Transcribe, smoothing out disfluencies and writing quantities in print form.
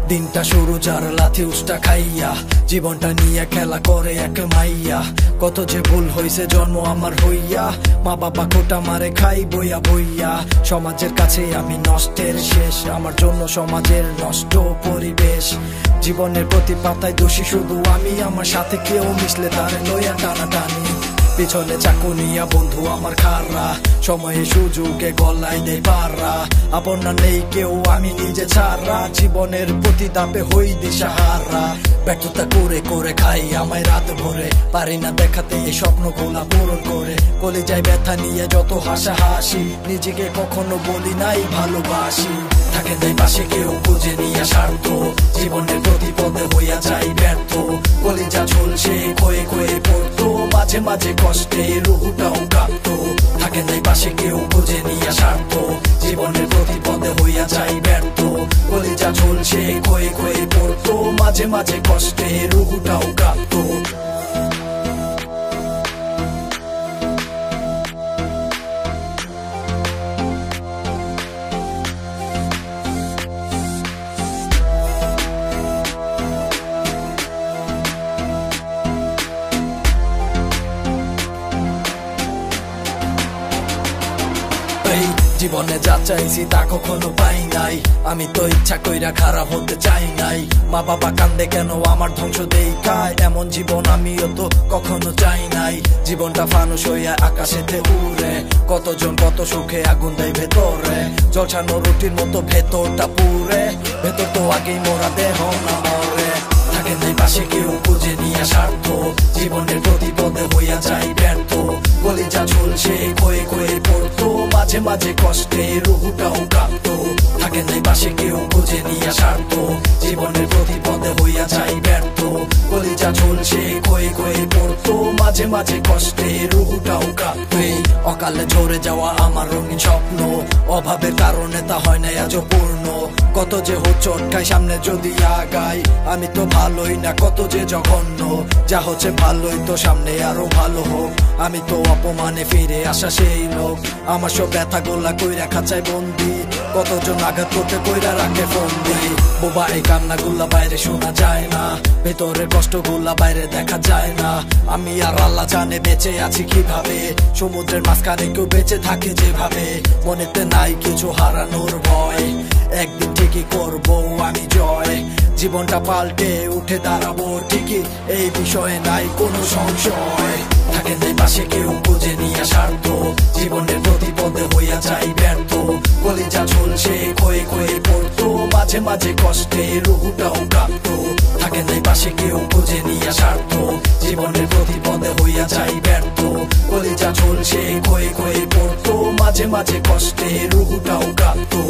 দিনটা শুরু যার লাথি উষ্টা খাইয়া, জীবনটা নিয়ে খেলা করে এক মাইয়া। কত যে ভুল হইছে জন্ম আমার হইয়া, মা বাবা কোটা মারে খাই বইয়া বইয়া। সমাজের কাছে আমি নষ্টের শেষ, আমার জন্য সমাজের নষ্ট পরিবেশ। জীবনের প্রতি পাতায় দোষী শুধু আমি, আমার সাথে কেউ মিশলে তারে লইয়া টানাটানি। পিছনে চাকু নিয়া বন্ধু আমার খাররা, সময়ে সুযোগে গলায় দেয় পাররা। আপন না নেই কেউ আমি নিজে ছাড়া, জীবনের প্রতি দাপে হই দিশাহারা। ব্যর্থতা করে করে খাই আমায় রাত ভরে, পারি না দেখাতে এই স্বপ্নগুলা পূরণ করে। কলিজায় ব্যথা নিয়ে যত হাসাহাসি, নিজেকে কখনো বলি নাই ভালোবাসি। থাকে নাই পাশে কেউ বুঝে নিয়ে স্বার্থ, জীবনের প্রতি পদে হইয়া যাই ব্যর্থ। কলিজা ঝুলছে ক্ষয়ে ক্ষয়ে পড়তো, মাঝে মাঝে কষ্টে রুহুটাও কাঁপতো। থাকে নাই পাশে কেউ বুঝে নিয়ে স্বার্থ, জীবনের প্রতি পদে হইয়া যাই ব্যর্থ। কলিজা ঝুলছে ক্ষয়ে ক্ষয়ে পড়তো, মাঝে মাঝে কষ্টে রুহুটাও কাঁপতো। জীবনে যা চাইছি তা কখনো পাই নাই, আমি তো ইচ্ছা কইরা খারাপ হতে চাই নাই। মা বাবা কান্দে কেন আমার ধ্বংস দেখায়, এমন জীবন আমিও তো কখনো চাই নাই। জীবনটা ফানুস হইয়া আকাশেতে উড়ে, কতজন কত সুখে আগুন দেয় ভেতরে। জলছানো রুটির মতো ভেতরটা পুরে, ভেতর তো আগেই মোরা দেহ না মরে। থাকে নাই পাশে কেউ বুঝে নিয়ে স্বার্থ, জীবনের প্রতি পদে হইয়া যাই ব্যর্থ। কলিজা ঝুলছে ক্ষয়ে ক্ষয়ে পড়তো, মাঝে মাঝে কষ্টে রুহুটাও কাঁপতো। থাকে নাই পাশে কেউ বুঝে নিয়ে স্বার্থ, জীবনের প্রতি পদে হইয়া যাই ব্যর্থ। কলিজা ঝুলছে ক্ষয়ে ক্ষয়ে পড়তো, মাঝে মাঝে কষ্টে রুহুটাও কাঁপতো। অকালে ঝরে যাওয়া আমার রঙিন স্বপ্ন, অভাবের কারণে তা হয় না আজও পূর্ণ। কত যে হোঁচট খাই সামনে যদি আগাই, আমি তো ভালোই না কত যে জঘন্য। যা হচ্ছে ভালোই তো সামনে আরো ভালো হোক, আমি তো অপমানে ফিরে আসা সেই লোক। আমার সব ব্যথা গোলা কইরা খাঁচায় বন্দি, কতজন আঘাত করতে কইরা রাখে বন্দি। বোবা এই কান্না গুলা বাইরে শোনা যায় না, ভেতরের কষ্ট গুলা বাইরে দেখা যায় না। আমি আর আল্লাহ জানে বেঁচে আছি কিভাবে, সমুদ্রের মাঝখানে কেউ বেঁচে থাকে যেভাবে। মনেতে নাই কিছু হারানোর ভয়, একদিন ঠিকই করবো আমি জয়। জীবনটা পাল্টে উঠে দাঁড়াবো ঠিকই, এই বিষয়ে নাই কোনো সংশয়। থাকে নাই পাশে কেউ বুঝে নিয়ে স্বার্থ, জীবনের প্রতি পদে হইয়া যাই ব্যর্থ। কলিজা ঝুলছে ক্ষয়ে ক্ষয়ে পড়তো, মাঝে মাঝে কষ্টে রুহুটাও কাঁপতো। থাকে নাই পাশে কেউ বুঝে নিয়ে স্বার্থ, জীবনের প্রতি পদে হইয়া যাই ব্যর্থ। কলিজা ঝুলছে ক্ষয়ে ক্ষয়ে পড়তো, মাঝে মাঝে কষ্টে রুহুটাও কাঁপতো।